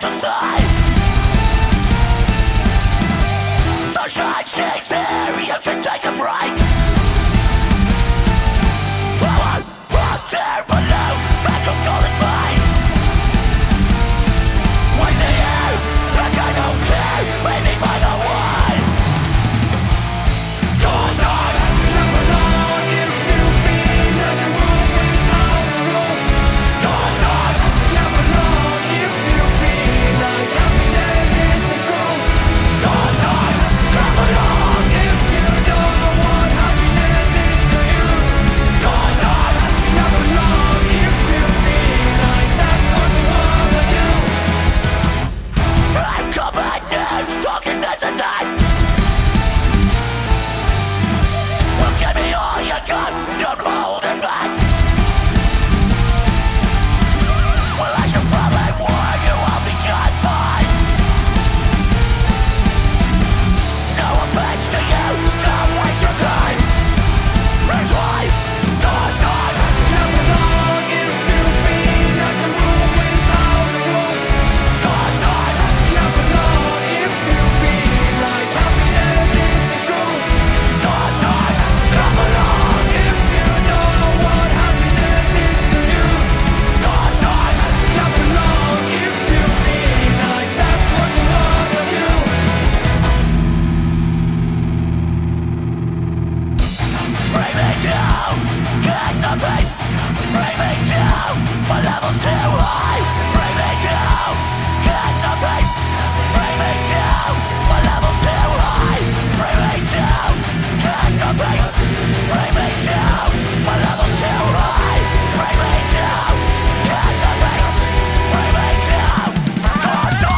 have to say. Sunshine shakes here, you can take a break. I was there below, back from calling mine. With the air, like I don't care, maybe by the way. 'Cause I never long if you feel like the room is out of room. 'Cause I never long if you feel like happiness is the truth. 'Cause I never long if you know what happiness is to you. 'Cause I never long if you feel like that's what you wanna do. I'm coming news, talking that's a night. Well, give me all you got, don't hold it back. Well, I should probably warn you, I'll be just fine. No offense to you, don't waste your time. That's why, 'cause I never long if you feel like the room is out of room. 'Cause I never long if you feel like happiness is the truth. 'Cause I never long if you know what happiness is to you. 'Cause I never long if you feel like that's what you wanna do. Bring me down, get the pace. Bring me down, my level's too high. Bring me down, get the pace. Bring me down, my level's too high. Bring me down, get the pace. Bring me down, my level's too high. Bring me down, get the pace. Bring me down, 'cause I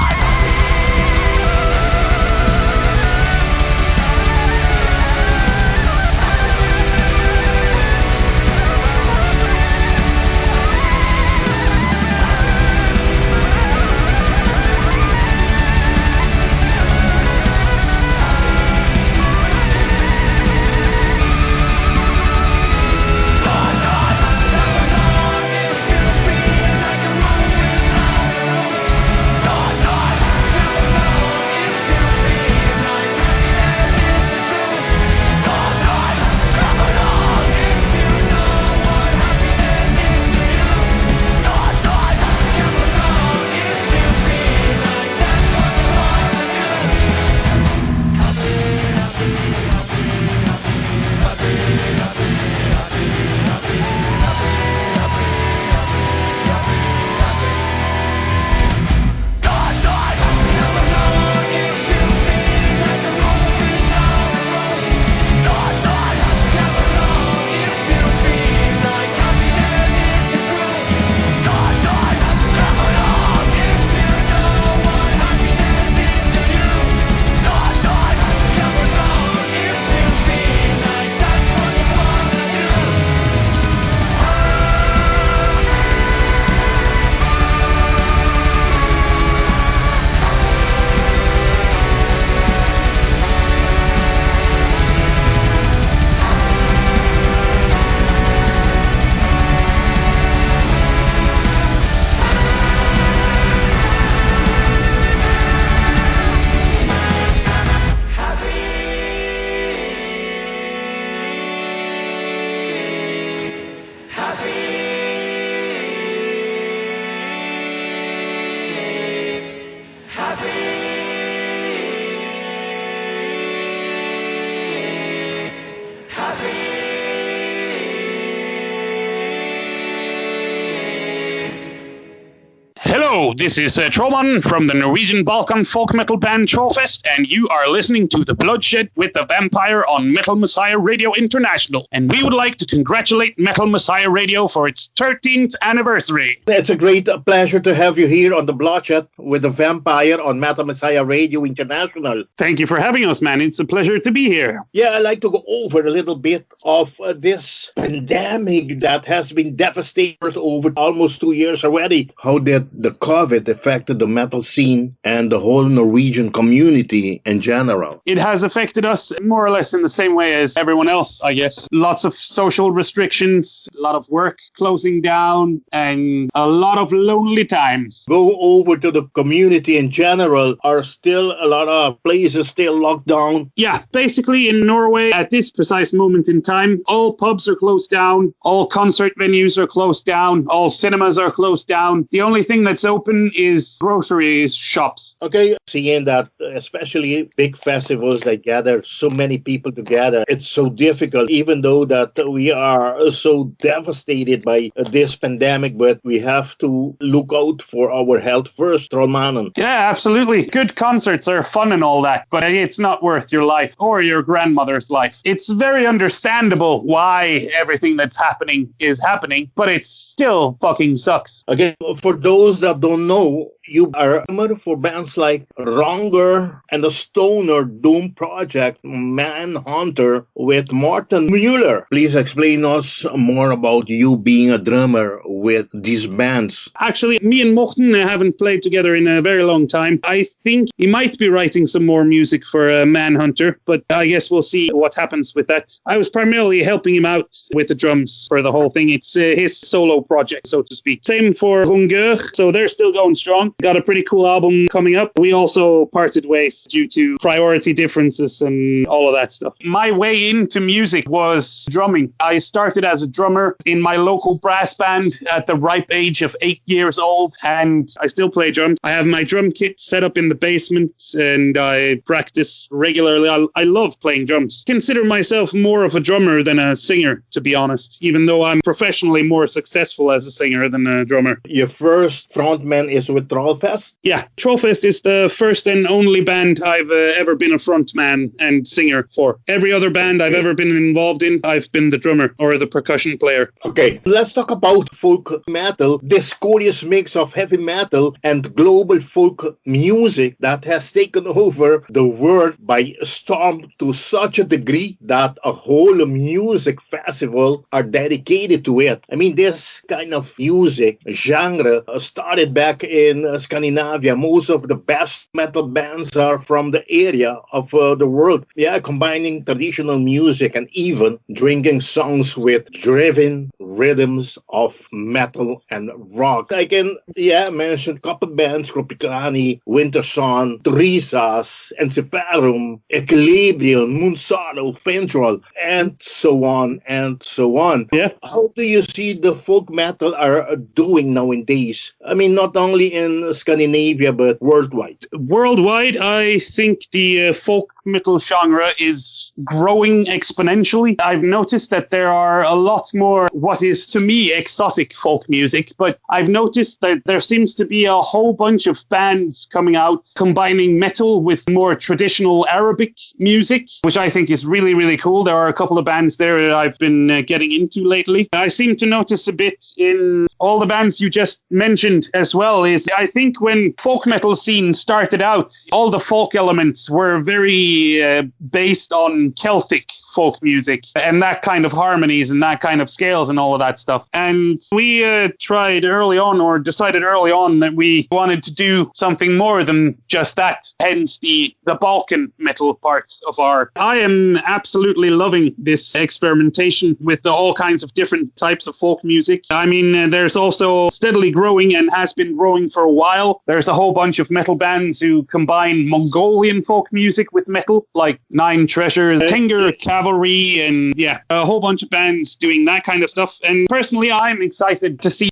Hello, this is Trollmannen from the Norwegian Balkan folk metal band Trollfest, and you are listening to The Bloodshed with the Vampire on Metal Messiah Radio International. And we would like to congratulate Metal Messiah Radio for its 13th anniversary. It's a great pleasure to have you here on The Bloodshed with the Vampire on Metal Messiah Radio International. Thank you for having us, man. It's a pleasure to be here. Yeah, I'd like to go over a little bit of this pandemic that has been devastating over almost 2 years already. How did the COVID affected the metal scene and the whole Norwegian community in general? It has affected us more or less in the same way as everyone else, I guess. Lots of social restrictions, a lot of work closing down, and a lot of lonely times. Go over to the community in general. Are still a lot of places still locked down? Yeah, basically in Norway at this precise moment in time, all pubs are closed down, all concert venues are closed down, all cinemas are closed down. The only thing that's open is grocery shops. Okay, seeing that especially big festivals that gather so many people together, it's so difficult, even though that we are so devastated by this pandemic, but we have to look out for our health first, Trollmannen. Yeah, absolutely. Good concerts are fun and all that, but it's not worth your life or your grandmother's life. It's very understandable why everything that's happening is happening, but it still fucking sucks. Okay, for those that don't know, you are a drummer for bands like Ronger and the stoner doom project Manhunter with Martin Mueller. Please explain us more about you being a drummer with these bands. Actually, me and Morten haven't played together in a very long time. I think he might be writing some more music for Manhunter, but I guess we'll see what happens with that. I was primarily helping him out with the drums for the whole thing. It's his solo project, so to speak. Same for Runguer, so they're still going strong. Got a pretty cool album coming up. We also parted ways due to priority differences and all of that stuff. My way into music was drumming. I started as a drummer in my local brass band at the ripe age of 8 years old, and I still play drums. I have my drum kit set up in the basement, and I practice regularly. I love playing drums. Consider myself more of a drummer than a singer, to be honest, even though I'm professionally more successful as a singer than a drummer. Your first frontman is with Trollfest? Yeah, Trollfest is the first and only band I've ever been a frontman and singer for. Every other band I've ever been involved in, I've been the drummer or the percussion player. Okay, let's talk about folk metal, this curious mix of heavy metal and global folk music that has taken over the world by storm to such a degree that a whole music festival are dedicated to it. I mean, this kind of music genre started back in Scandinavia. Most of the best metal bands are from the area of the world. Yeah, combining traditional music and even drinking songs with driven rhythms of metal and rock. I can mention a couple bands: Kropikani, Winterson, Teresa's, Encephalum, Equilibrium, Munsado, Fentrol, and so on and so on. Yeah. How do you see the folk metal are doing nowadays? I mean, not only in Scandinavia, but worldwide. Worldwide, I think the folk metal genre is growing exponentially. I've noticed that there are a lot more what is to me exotic folk music, but I've noticed that there seems to be a whole bunch of bands coming out combining metal with more traditional Arabic music, which I think is really, really cool. There are a couple of bands there that I've been getting into lately. I seem to notice a bit in all the bands you just mentioned as well is I think when folk metal scene started out, all the folk elements were very based on Celtic folk music and that kind of harmonies and that kind of scales and all of that stuff. And we tried early on, or decided early on, that we wanted to do something more than just that, hence the Balkan metal parts of our. I am absolutely loving this experimentation with all kinds of different types of folk music. I mean, there's also steadily growing and has been growing for a while. There's a whole bunch of metal bands who combine Mongolian folk music with metal, like Nine Treasures, Tenger Cavalry, and a whole bunch of bands doing that kind of stuff. And personally, I'm excited to see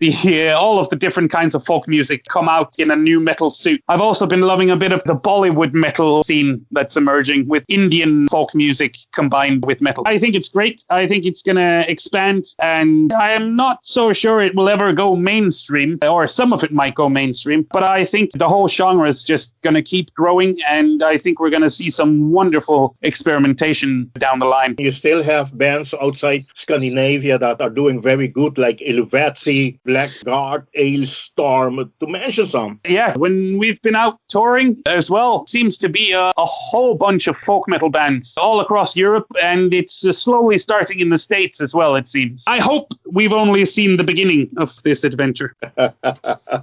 all of the different kinds of folk music come out in a new metal suit. I've also been loving a bit of the Bollywood metal scene that's emerging with Indian folk music combined with metal. I think it's great. I think it's going to expand, and I am not so sure it will ever go mainstream, or some of it might go mainstream, but I think the whole genre is just going to keep growing, and I think we're going to see some wonderful experimentation down the line. You still have bands outside Scandinavia that are doing very good, like Illuvatsi, Blackguard, Ailstorm, to mention some. Yeah, when we've been out touring as well, seems to be a whole bunch of folk metal bands all across Europe, and it's slowly starting in the States as well, it seems. I hope we've only seen the beginning of this adventure.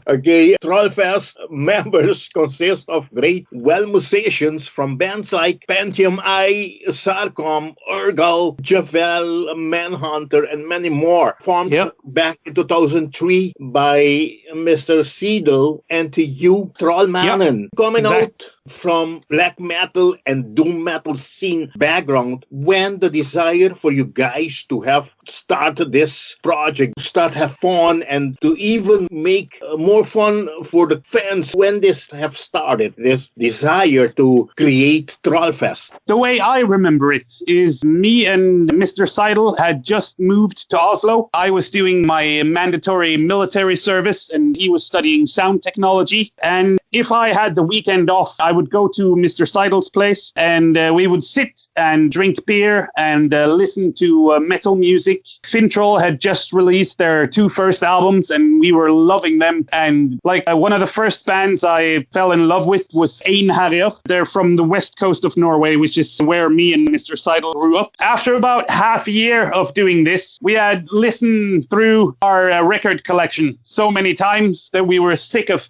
Okay, Trollfest members consist of great musicians from bands like Pantheon I, Sarkom, Urgehal, Djevel, Manhunter, and many more. Formed back in 2003 by Mr.Seidel and to you, Trollmannen. Coming out from black metal and doom metal scene background, when the desire for you guys to have started this project, start have fun and to even make more fun for the fans, when this have started, this desire to create Trollfest? The way I remember it is me and Mr.Seidel had just moved to Oslo. I was doing my mandatory military service and he was studying sound technology. And if I had the weekend off, I would go to Mr. Seidel's place and we would sit and drink beer and listen to metal music. Fintroll had just released their 2 first albums and we were loving them. And one of the first bands I fell in love with was Einherjar. They're from the west coast of Norway, which is where me and Mr. Seidel grew up. After about half a year of doing this, we had listened through our record collection so many times that we were sick of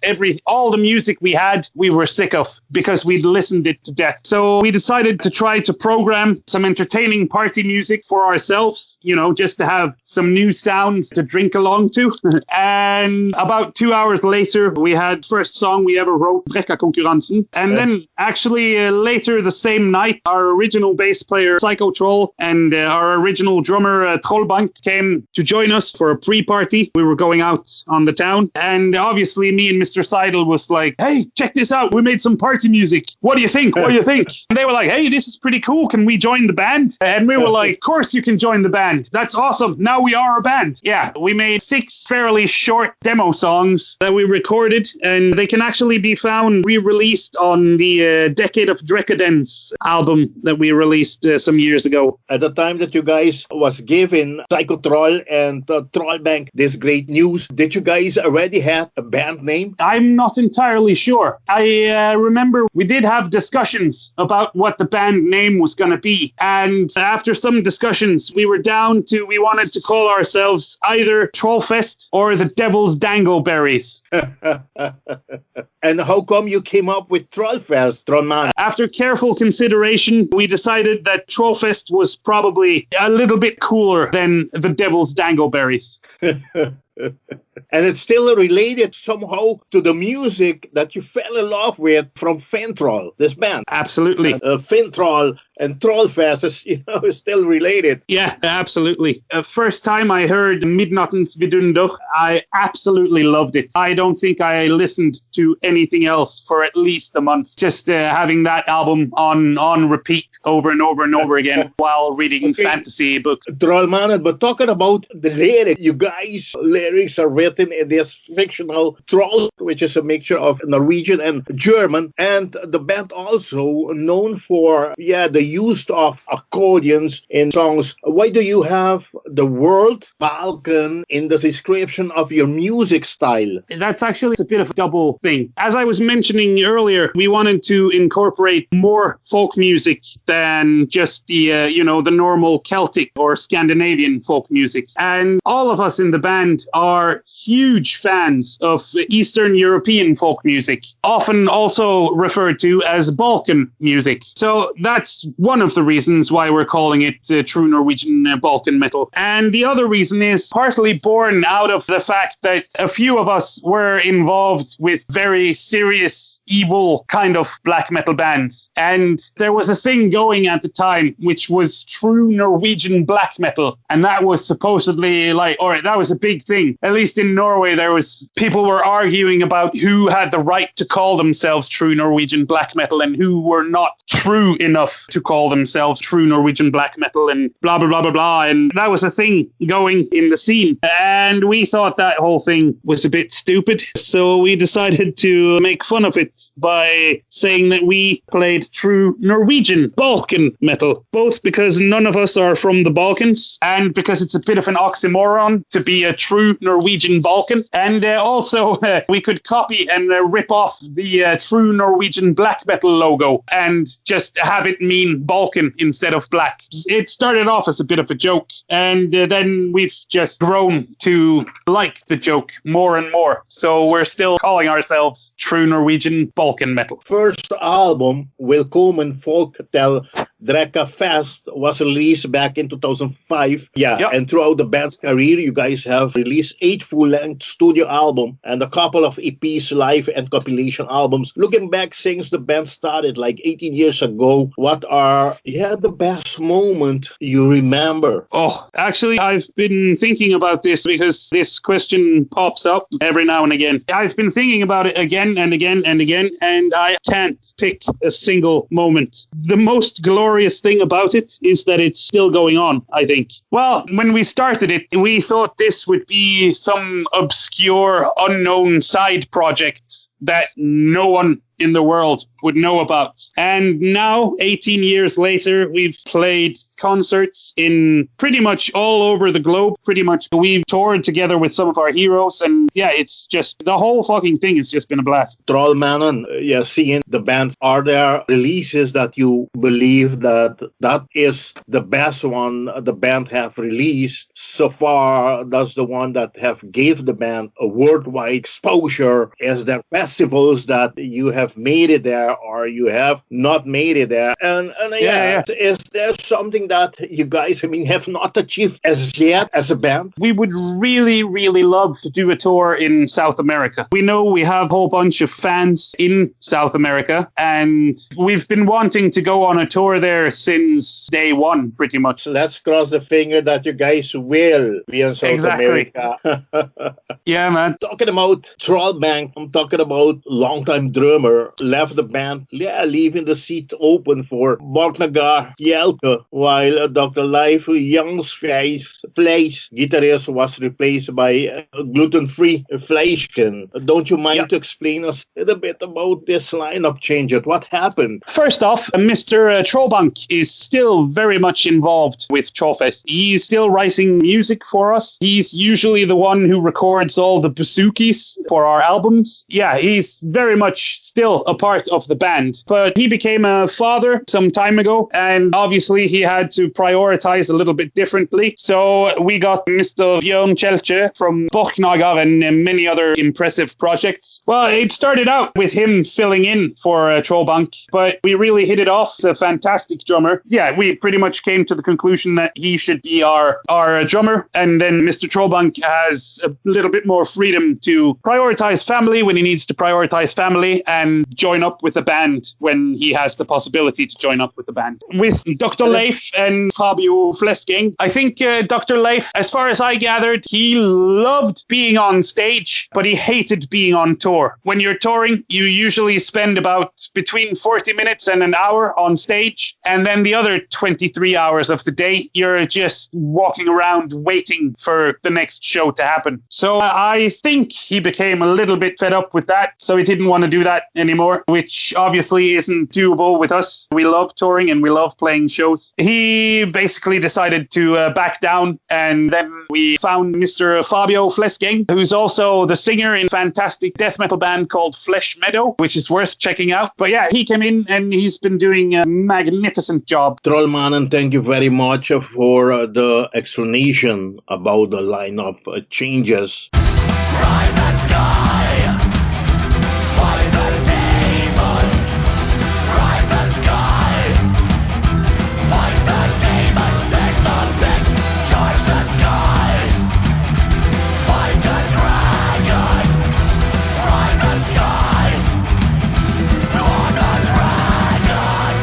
all the music we had, we were sick of because we'd listened it to death. So we decided to try to program some entertaining party music for ourselves, just to have some new sounds to drink along to. And about 2 hours later, we had first song we ever wrote, Drekka Konkurransen. And then actually later the same night, our original bass player, Psycho Troll, and our original drummer, TrollBANK, came to join us for a pre-party. We were going out on the town. And obviously me and Mr. Seidel was like, hey, check this out. We made some party music. What do you think? What do you think? And they were like, hey, this is pretty cool. Can we join the band? And we were like, of course you can join the band. That's awesome. Now we are a band. Yeah, we made 6 fairly short demo songs that we recorded, and they can actually be found re-released on the Decade of DrekkaDag's album that we released some years ago. At the time that you guys was given Psycho Troll and TrollBANK this great news, did you guys already have a band name? I'm not entirely sure. I remember we did have discussions about what the band name was going to be. And after some discussions, we wanted to call ourselves either Trollfest or the Devil's Dangleberries. And how come you came up with Trollfest, Trollmannen? After careful consideration, we decided that Trollfest was probably a little bit cooler than the Devil's Dangleberries. And it's still related somehow to the music that you fell in love with from Fintroll, this band. Absolutely. Fintroll and Trollfest is still related. Yeah, absolutely. First time I heard Midnattens Vidunder, I absolutely loved it. I don't think I listened to anything else for at least a month. Just having that album on repeat over and over and over again while reading fantasy books. Trollmannen, but talking about the lyrics, you guys' lyrics are written in this fictional troll, which is a mixture of Norwegian and German, and the band also known for the use of accordions in songs. Why do you have the word Balkan in the description of your music style? That's actually a bit of a double thing. As I was mentioning earlier, we wanted to incorporate more folk music than just the the normal Celtic or Scandinavian folk music. And all of us in the band are huge fans of Eastern European folk music, often also referred to as Balkan music. So that's one of the reasons why we're calling it true Norwegian Balkan metal. And the other reason is partly born out of the fact that a few of us were involved with very serious, evil kind of black metal bands. And there was a thing going at the time, which was true Norwegian black metal. And that was supposedly that was a big thing. At least in Norway, people were arguing about who had the right to call themselves true Norwegian black metal and who were not true enough to call themselves true Norwegian black metal and blah, blah, blah, blah, blah. And that was a thing going in the scene. And we thought that whole thing was a bit stupid. So we decided to make fun of it by saying that we played true Norwegian Balkan metal, both because none of us are from the Balkans and because it's a bit of an oxymoron to be a true Norwegian Balkan. And also we could copy and rip off the true Norwegian black metal logo and just have it mean Norwegian Balkan instead of black. It started off as a bit of a joke, and then we've just grown to like the joke more and more. So we're still calling ourselves True Norwegian Balkan Metal. First album, Willkommen Folktel Drekka Fest, was released back in 2005. And throughout the band's career, you guys have released 8 full-length studio albums and a couple of EPs, live and compilation albums. Looking back since the band started like 18 years ago, what are the best moment you remember? Oh, actually, I've been thinking about this because this question pops up every now and again. I've been thinking about it again and again and again, and I can't pick a single moment. The most glorious thing about it is that it's still going on, I think. Well, when we started it, we thought this would be some obscure, unknown side project that no one in the world would know about. And now, 18 years later, we've played concerts in pretty much all over the globe. Pretty much we've toured together with some of our heroes, and it's just, the whole fucking thing has just been a blast. Trollmannen, seeing the band, are there releases that you believe that is the best one the band have released so far? That's the one that have gave the band a worldwide exposure. Is there festivals that you have made it there or you have not made it there? And is there something that you guys, have not achieved as yet as a band? We would really, really love to do a tour in South America. We know we have a whole bunch of fans in South America, and we've been wanting to go on a tour there since day one, pretty much. So let's cross the finger that you guys will be in South America. Yeah, man. Talking about TrollBANK, I'm talking about longtime drummer, left the band, leaving the seat open for Borknagar Jelke, while Dr. Leif Youngsvlees guitarist was replaced by Glutenfri Fleskeng. Don't you mind to explain us a little bit about this lineup change? What happened? First off, Mr. TrollBANK is still very much involved with Trollfest. He's still writing music for us. He's usually the one who records all the bouzoukis for our albums. Yeah, he's very much still a part of the band, but he became a father some time ago, and obviously he had to prioritize a little bit differently. So we got Mr. Björn Kjelche from Borknagar and many other impressive projects. Well, it started out with him filling in for TrollBANK, but we really hit it off. He's a fantastic drummer. Yeah, we pretty much came to the conclusion that he should be our drummer, and then Mr. TrollBANK has a little bit more freedom to prioritize family when he needs to prioritize family, and join up with the band when he has the possibility to join up with the band. With Dr. Leif and Fabio Fleskeng, I think Dr. Leif, as far as I gathered, he loved being on stage, but he hated being on tour. When you're touring, you usually spend about between 40 minutes and an hour on stage, and then the other 23 hours of the day, you're just walking around waiting for the next show to happen. So I think he became a little bit fed up with that, so he didn't want to do that anymore, which obviously isn't doable with us. We love touring and we love playing shows. He basically decided to back down, and then we found Mr. Fabio Fleskeng, who's also the singer in a fantastic death metal band called Flesh Meadow, which is worth checking out. But yeah, he came in and he's been doing a magnificent job. Trollmannen, thank you very much for the explanation about the lineup changes. Ride the sky, fight the demons. Ride the sky, fight the demons in the pit. Charge the skies, fight the dragon. Ride the skies, on the dragon.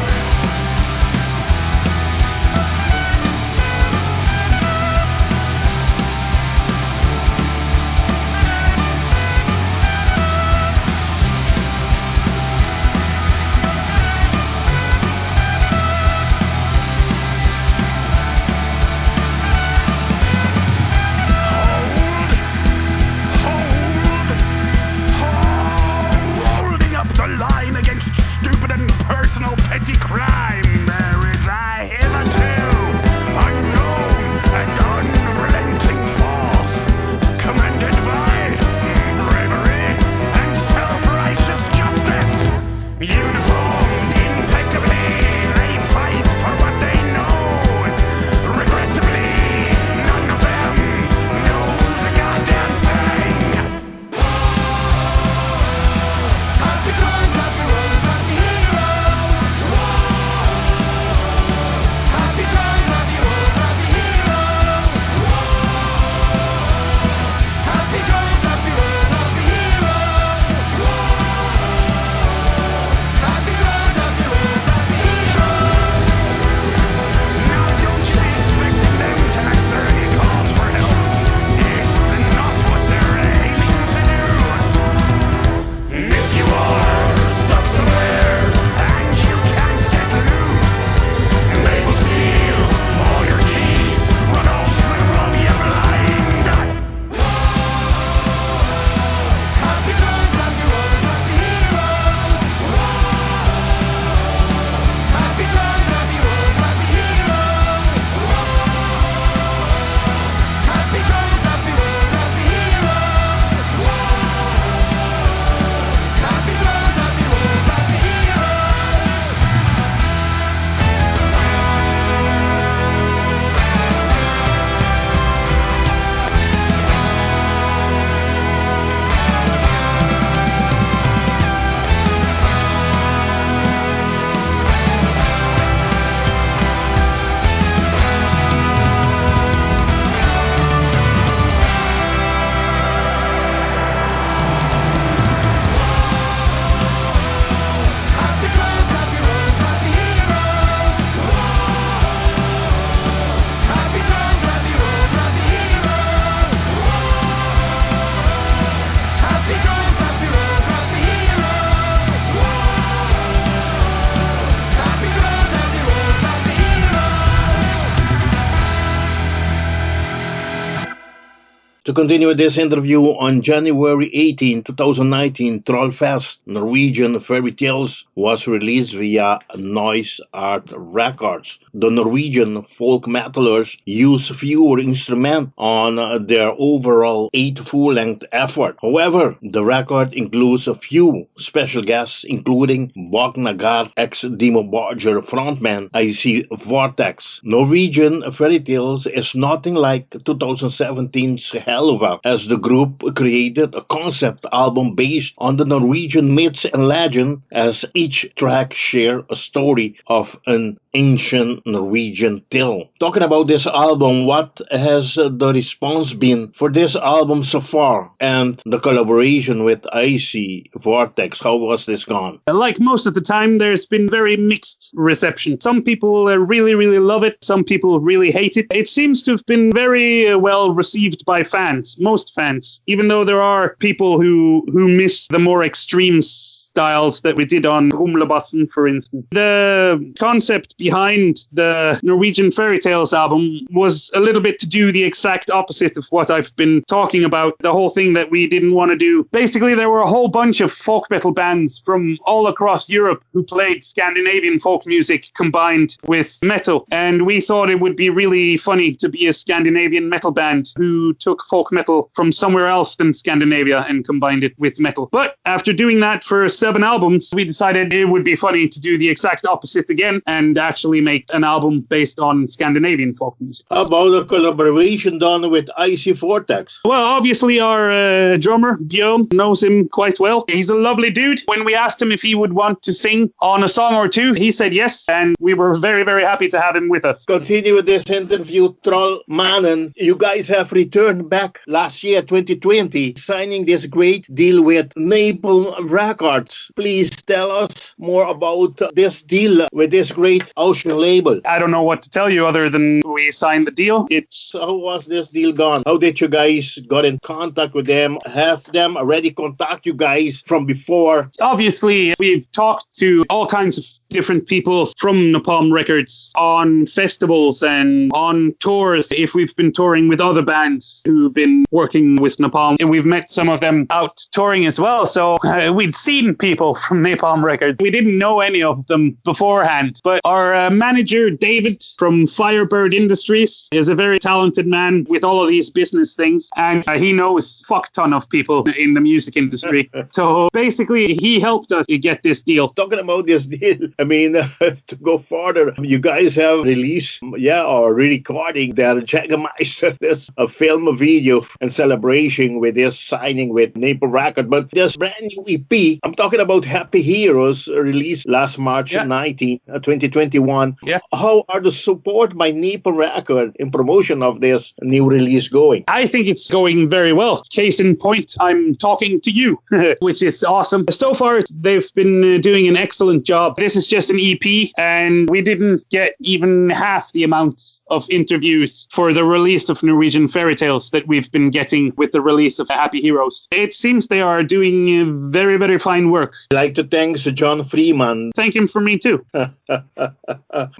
To continue this interview, on January 18, 2019, Trollfest Norwegian Fairy Tales was released via Noise Art Records. The Norwegian folk metalers use fewer instruments on their overall 8 full-length effort. However, the record includes a few special guests, including Bognagar, ex-Demo Barger frontman IC Vortex. Norwegian Fairy Tales is nothing like 2017's Helva, as the group created a concept album based on the Norwegian myths and legend, as each track shares a story of an ancient Norwegian tale. Talking about this album, what has the response been for this album so far, and the collaboration with IC Vortex? How was this gone? Like most of the time, there's been very mixed reception. Some people really, really love it. Some people really hate it. It seems to have been very well received by fans, most fans, even though there are people who miss the more extreme styles that we did on Rumlebassen, for instance. The concept behind the Norwegian Fairy Tales album was a little bit to do the exact opposite of what I've been talking about, the whole thing that we didn't want to do. Basically, there were a whole bunch of folk metal bands from all across Europe who played Scandinavian folk music combined with metal, and we thought it would be really funny to be a Scandinavian metal band who took folk metal from somewhere else than Scandinavia and combined it with metal. But after doing that for 7 albums, we decided it would be funny to do the exact opposite again and actually make an album based on Scandinavian folk music. How about the collaboration done with IC Vortex? Well, obviously our drummer, Björn, knows him quite well. He's a lovely dude. When we asked him if he would want to sing on a song or two, he said yes, and we were very, very happy to have him with us. Continue with this interview, Trollmannen. You guys have returned back last year, 2020, signing this great deal with Napalm Records. Please tell us more about this deal with this great Austrian label. I don't know what to tell you other than we signed the deal. How was this deal gone? How did you guys got in contact with them? Have them already contact you guys from before? Obviously, we've talked to all kinds of different people from Napalm Records on festivals and on tours, if we've been touring with other bands who've been working with Napalm, and we've met some of them out touring as well. So we'd seen people from Napalm Records. We didn't know any of them beforehand, but our manager David from Firebird Industries is a very talented man with all of these business things, and he knows fuck ton of people in the music industry. So basically he helped us get this deal. Talking about this deal, I mean, to go further, you guys have released, or re-recording their Jägermeister, this a film video and celebration with this signing with Napalm Records. But this brand new EP, I'm talking about Happy Heroes, released last March 19, 2021. Yeah. How are the support by Napalm Records in promotion of this new release going? I think it's going very well. Case in point, I'm talking to you, which is awesome. So far, they've been doing an excellent job. This is just an EP, and we didn't get even half the amount of interviews for the release of Norwegian Fairy Tales that we've been getting with the release of Happy Heroes. It seems they are doing very, very fine work. I'd like to thank John Freeman. Thank him for me too.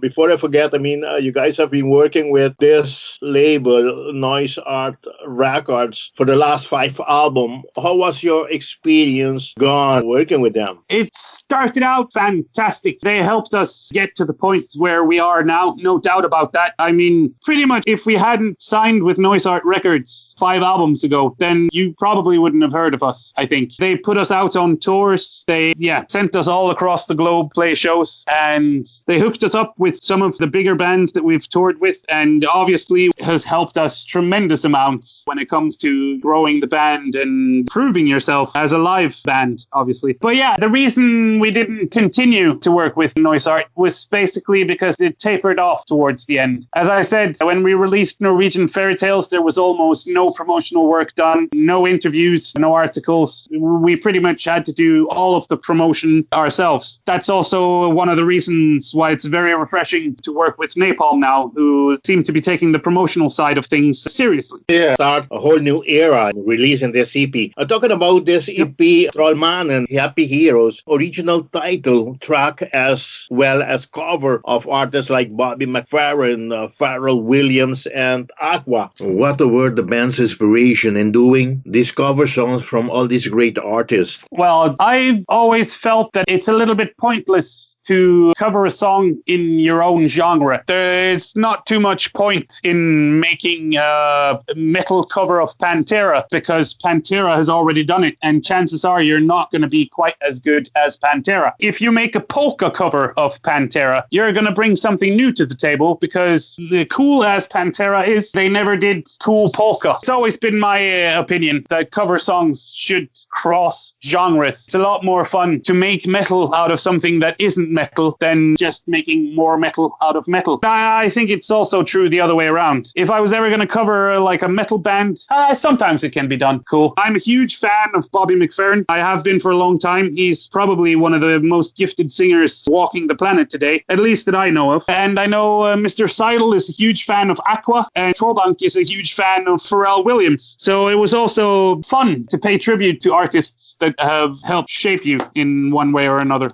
Before I forget, I mean, you guys have been working with this label, Noise Art Records, for the last 5 albums. How was your experience gone working with them? It started out fantastic. They helped us get to the point where we are now, no doubt about that. I mean, pretty much if we hadn't signed with Noise Art Records 5 albums ago, then you probably wouldn't have heard of us, I think. They put us out on tours. They, sent us all across the globe, play shows, and they hooked us up with some of the bigger bands that we've toured with, and obviously has helped us tremendous amounts when it comes to growing the band and proving yourself as a live band, obviously. But the reason we didn't continue to work with Noise Art was basically because it tapered off towards the end. As I said, when we released Norwegian Fairy Tales, there was almost no promotional work done, no interviews, no articles. We pretty much had to do all of the promotion ourselves. That's also one of the reasons why it's very refreshing to work with Napalm now, who seem to be taking the promotional side of things seriously. Start a whole new era releasing this EP. Talking about this EP, Trollmannen, Happy Heroes, original title track as well as cover of artists like Bobby McFerrin, Pharrell Williams, and Aqua. What were the band's inspiration in doing these cover songs from all these great artists? Well, I've always felt that it's a little bit pointless to cover a song in your own genre. There's not too much point in making a metal cover of Pantera because Pantera has already done it, and chances are you're not going to be quite as good as Pantera. If you make a polka cover of Pantera, you're going to bring something new to the table because the cool as Pantera is, they never did cool polka. It's always been my opinion that cover songs should cross genres. It's a lot more fun to make metal out of something that isn't metal than just making more metal out of metal. I think it's also true the other way around. If I was ever going to cover like a metal band, sometimes it can be done cool. I'm a huge fan of Bobby McFerrin. I have been for a long time. He's probably one of the most gifted singers walking the planet today, at least that I know of. And I know Mr.Seidel is a huge fan of Aqua, and TrollBANK is a huge fan of Pharrell Williams. So it was also fun to pay tribute to artists that have helped shape you in one way or another.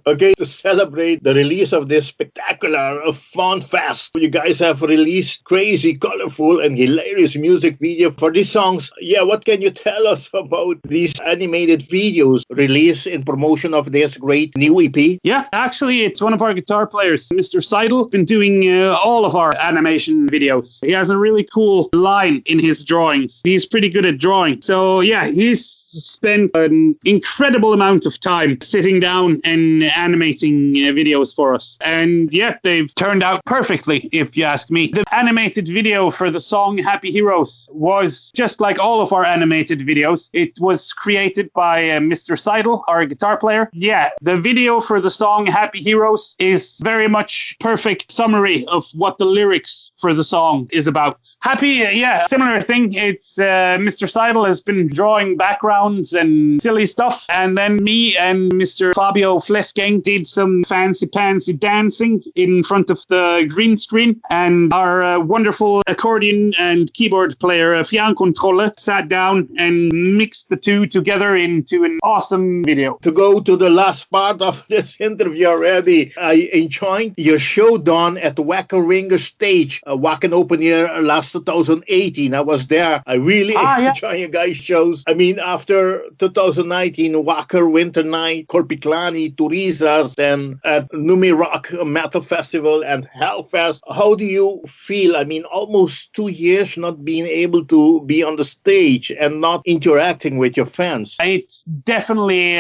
Okay, to celebrate the release of this spectacular fun fest, you guys have released crazy, colorful, and hilarious music video for these songs. Yeah, what can you tell us about these animated videos released in promotion of this great new EP? Yeah, actually, it's one of our guitar players, Mr.Seidel, been doing all of our animation videos. He has a really cool line in his drawings. He's pretty good at drawing. So yeah, he's spent an incredible amount of time sitting down and animating videos for us. And yeah, they've turned out perfectly, if you ask me. The animated video for the song Happy Heroes was just like all of our animated videos. It was created by Mr.Seidel, our guitar player. Yeah, the video for the song Happy Heroes is very much perfect summary of what the lyrics for the song is about. Similar thing. It's Mr.Seidel has been drawing backgrounds and silly stuff, and then me and Mr. Fabio Fleskeng did some fancy dancing in front of the green screen, and our wonderful accordion and keyboard player Fjernkontrollet sat down and mixed the two together into an awesome video. To go to the last part of this interview already, I enjoyed your showdown at the Wacker Ringer stage, Wacken Open Air last 2018. I was there. I really enjoy you guys' shows. I mean, after 2019, Wacker Winter Night, Korpiklani, Turizas, and at Numi Rock Metal Festival and Hellfest, how do you feel? I mean, almost 2 years not being able to be on the stage and not interacting with your fans. It's definitely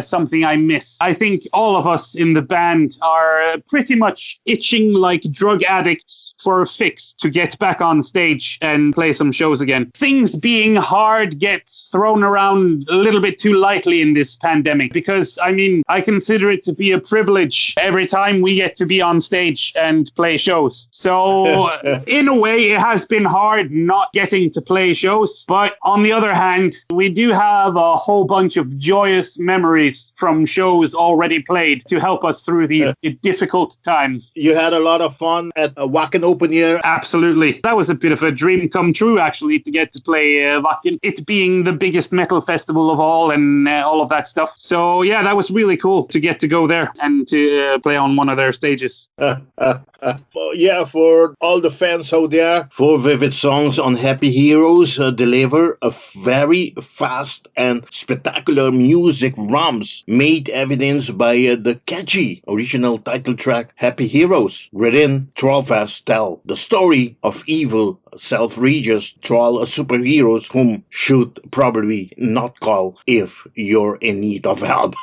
something I miss. I think all of us in the band are pretty much itching like drug addicts for a fix to get back on stage and play some shows again. Things being hard gets thrown around a little bit too lightly in this pandemic because, I mean, I consider it to be a privilege every time we get to be on stage and play shows. So in a way, it has been hard not getting to play shows. But on the other hand, we do have a whole bunch of joyous memories from shows already played to help us through these difficult times. You had a lot of fun at Wacken Open Air. Absolutely. That was a bit of a dream come true, actually, to get to play Wacken. It being the biggest metal festival of all and all of that stuff. So yeah, that was really cool to get to go there and to play on one of their stages. Yeah, for all the fans out there, 4 vivid songs on Happy Heroes deliver a very fast and spectacular music rumps made evidence by the catchy original title track Happy Heroes, wherein Trollfest tell the story of evil, self-righteous troll superheroes whom should probably not call if you're in need of help.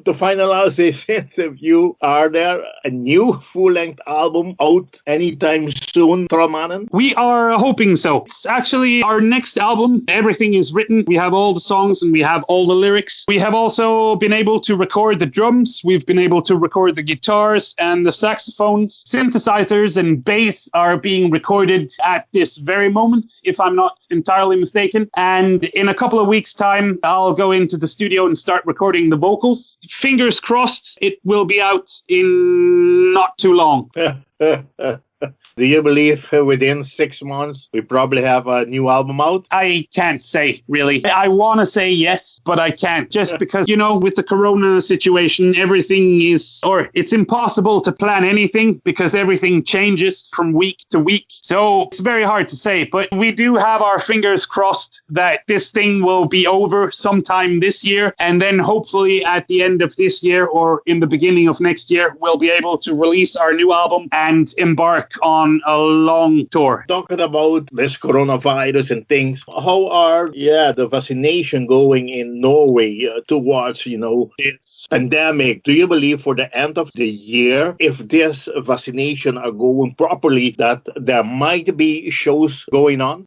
To finalize this interview, are there a new full-length album out anytime soon, Trollmannen? We are hoping so. It's actually our next album. Everything is written. We have all the songs and we have all the lyrics. We have also been able to record the drums. We've been able to record the guitars and the saxophones. Synthesizers and bass are being recorded at this very moment, if I'm not entirely mistaken. And in a couple of weeks' time, I'll go into the studio and start recording the vocals. Fingers crossed, it will be out in not too long. Do you believe within 6 months we probably have a new album out? I can't say, really. I want to say yes, but I can't. Just because, with the corona situation, it's impossible to plan anything because everything changes from week to week. So it's very hard to say, but we do have our fingers crossed that this thing will be over sometime this year. And then hopefully at the end of this year or in the beginning of next year, we'll be able to release our new album and embark on a long tour. Talking about this coronavirus and things, how are the vaccination going in Norway towards this pandemic? Do you believe for the end of the year, if this vaccination are going properly, that there might be shows going on?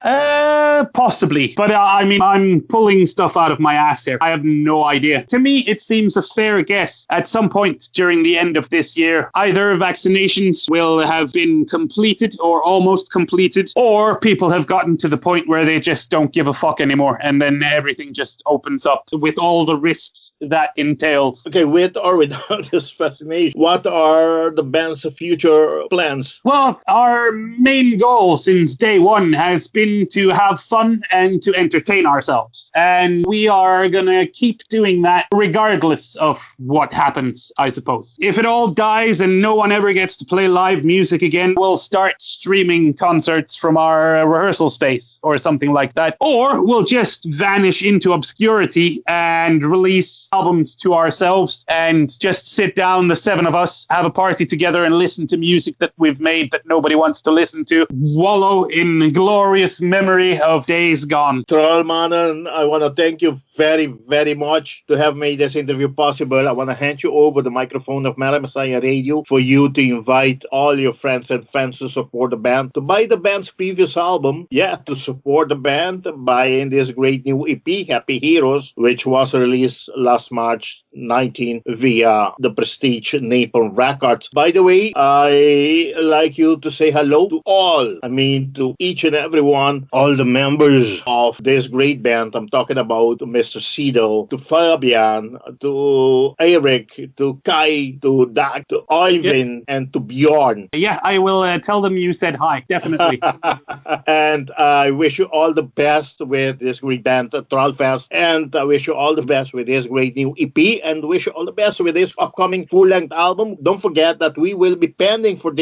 Possibly, but I'm pulling stuff out of my ass here. I have no idea. To me, it seems a fair guess. At some point during the end of this year, either vaccinations will have been completed or almost completed, or people have gotten to the point where they just don't give a fuck anymore, and then everything just opens up with all the risks that entails. Okay, with or without this vaccination, what are the band's future plans? Well, our main goal since day one has been to have fun and to entertain ourselves. And we are going to keep doing that regardless of what happens, I suppose. If it all dies and no one ever gets to play live music again, we'll start streaming concerts from our rehearsal space or something like that. Or we'll just vanish into obscurity and release albums to ourselves and just sit down, the seven of us, have a party together and listen to music that we've made that nobody wants to listen to, wallow in glorious memory of days gone. Trollmannen, I want to thank you very, very much to have made this interview possible. I want to hand you over the microphone of Metal Messiah Radio for you to invite all your friends and fans to support the band, to buy the band's previous album, to support the band, buying this great new EP, Happy Heroes, which was released last March 19 via the prestige Napalm Records. By the way, I like you to say hello to all, to each and every one, all the members of this great band. I'm talking about Mr.Seidel, to Fabian, to Erik, to Kai, to Dag, to Øyvind, and to Bjorn. Yeah, I will tell them you said hi, definitely. And I wish you all the best with this great band, Trollfest, and I wish you all the best with this great new EP, and wish you all the best with this upcoming full-length album. Don't forget that we will be pending for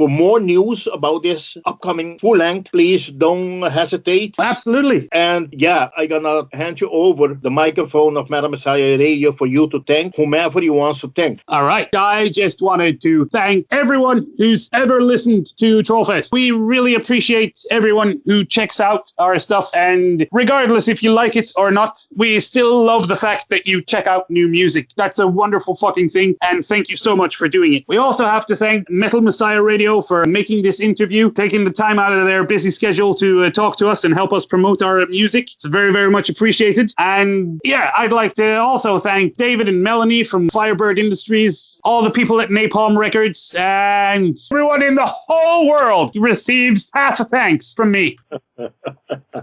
more news about this upcoming full-length. Please don't hesitate. Absolutely. And I'm gonna hand you over the microphone of Metal Messiah Radio for you to thank whomever you want to thank. All right. I just wanted to thank everyone who's ever listened to Trollfest. We really appreciate everyone who checks out our stuff, and regardless if you like it or not, we still love the fact that you check out new music. That's a wonderful fucking thing, and thank you so much for doing it. We also have to thank Metal Messiah Radio for making this interview, taking the time out of their busy schedule to talk to us and help us promote our music. It's very, very much appreciated. And I'd like to also thank David and Melanie from Firebird Industries, all the people at Napalm Records, and everyone in the whole world receives half a thanks from me.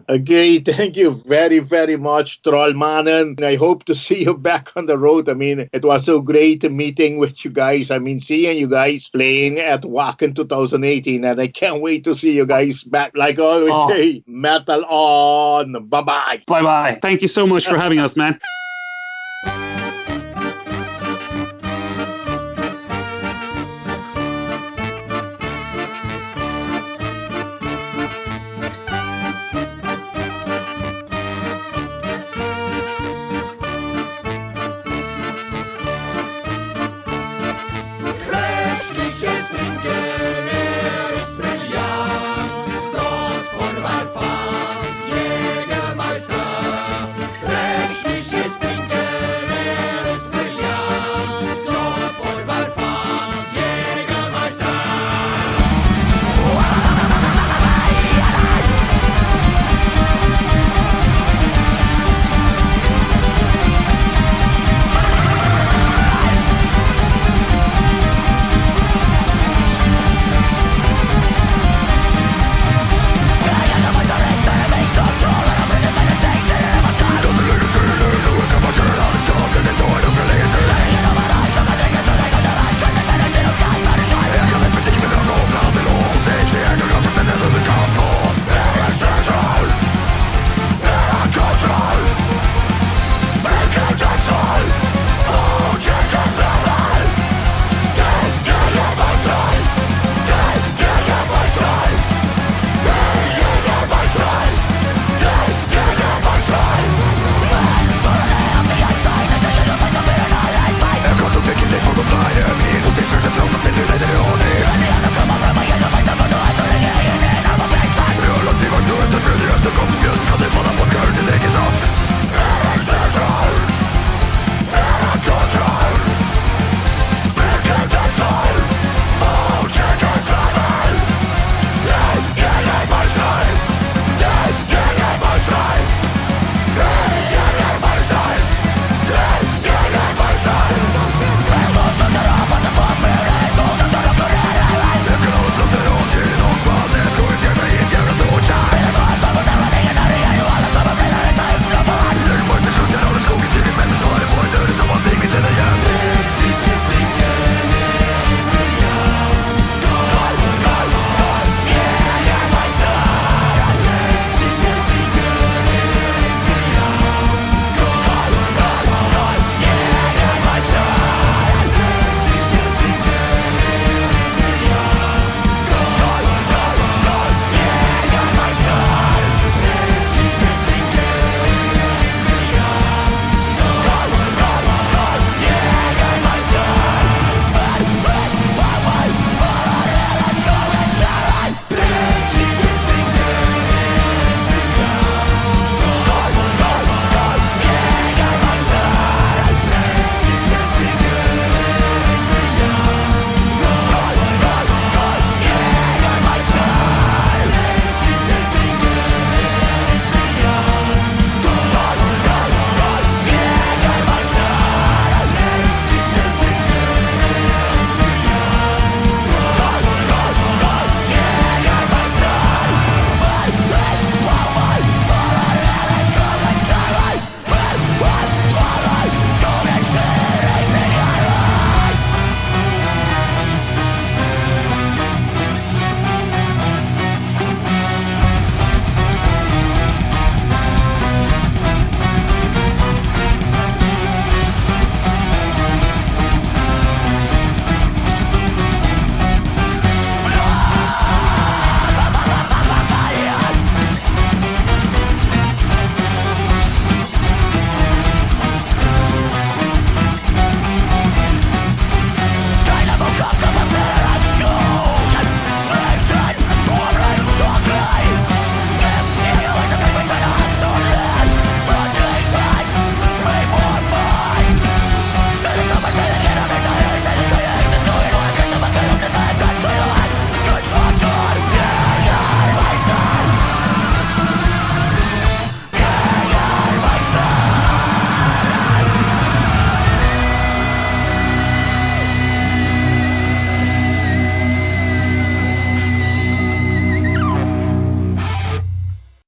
Okay, thank you very, very much, Trollmannen. I hope to see you back on the road. It was so great meeting with you guys. Seeing you guys playing at Wacken 2018, and I can't wait to see you guys back. Like I always say, metal on. Bye-bye. Bye-bye. Thank you so much for having us, man.